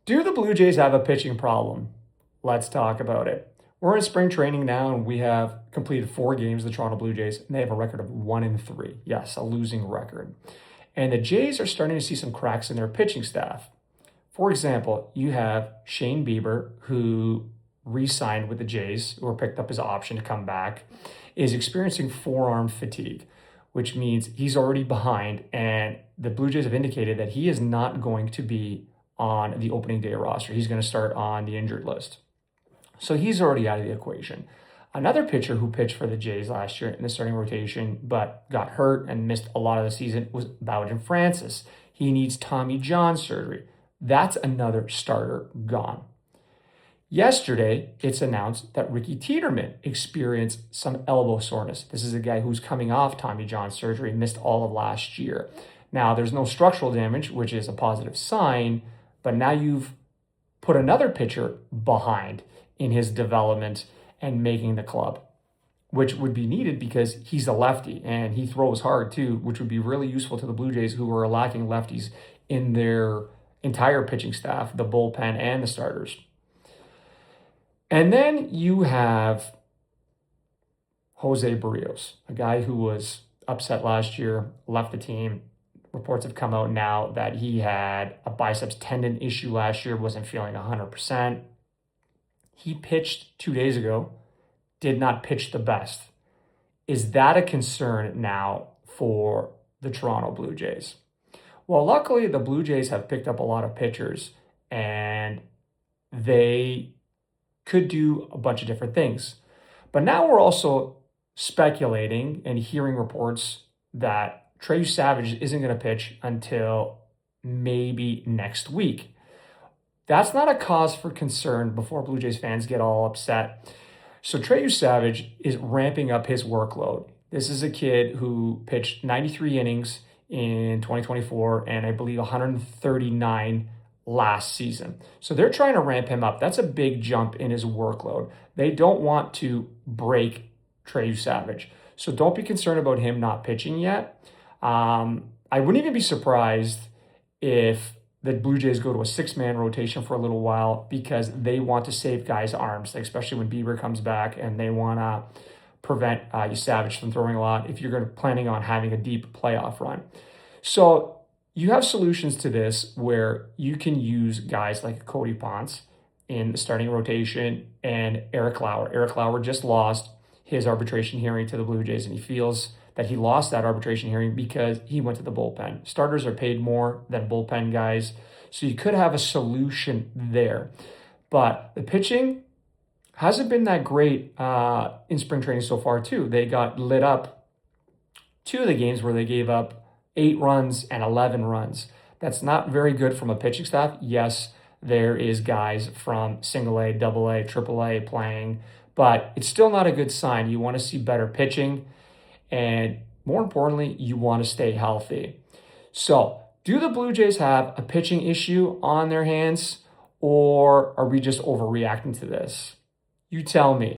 Do the Blue Jays have a pitching problem? Let's talk about it. We're in spring training now, and we have completed 4 games, the Toronto Blue Jays, and they have a record of 1-3. Yes, a losing record. And the Jays are starting to see some cracks in their pitching staff. For example, you have Shane Bieber, who re-signed with the Jays, or picked up his option to come back, is experiencing forearm fatigue, which means he's already behind, and the Blue Jays have indicated that he is not going to be on the opening day roster. He's going to start on the injured list. So he's already out of the equation. Another pitcher who pitched for the Jays last year in the starting rotation but got hurt and missed a lot of the season was Bowden Francis. He needs Tommy John surgery. That's another starter gone. Yesterday, it's announced that Ricky Tiedemann experienced some elbow soreness. This is a guy who's coming off Tommy John surgery, missed all of last year. Now, there's no structural damage, which is a positive sign, but now you've put another pitcher behind in his development and making the club, which would be needed because he's a lefty and he throws hard too, which would be really useful to the Blue Jays, who are lacking lefties in their entire pitching staff, the bullpen and the starters. And then you have Jose Barrios, a guy who was upset last year, left the team. Reports have come out now that he had a biceps tendon issue last year, wasn't feeling 100%. He pitched 2 days ago, did not pitch the best. Is that a concern now for the Toronto Blue Jays? Well, luckily, the Blue Jays have picked up a lot of pitchers, and they could do a bunch of different things. But now we're also speculating and hearing reports that Trey Savage isn't going to pitch until maybe next week. That's not a cause for concern before Blue Jays fans get all upset. So Trey Savage is ramping up his workload. This is a kid who pitched 93 innings in 2024 and I believe 139 last season. So they're trying to ramp him up. That's a big jump in his workload. They don't want to break Trey Savage. So don't be concerned about him not pitching yet. I wouldn't even be surprised if the Blue Jays go to a 6-man rotation for a little while because they want to save guys' arms, especially when Bieber comes back, and they want to prevent Savage from throwing a lot if you're planning on having a deep playoff run. So you have solutions to this where you can use guys like Cody Ponce in the starting rotation and Eric Lauer. Eric Lauer just lost his arbitration hearing to the Blue Jays, and he feels that he lost that arbitration hearing because he went to the bullpen. Starters are paid more than bullpen guys, so you could have a solution there. But the pitching hasn't been that great in spring training so far, too. They got lit up 2 of the games where they gave up 8 runs and 11 runs. That's not very good from a pitching staff. Yes, there is guys from single A, double A, triple A playing, but it's still not a good sign. You want to see better pitching, and more importantly, you want to stay healthy. So, do the Blue Jays have a pitching issue on their hands, or are we just overreacting to this? You tell me.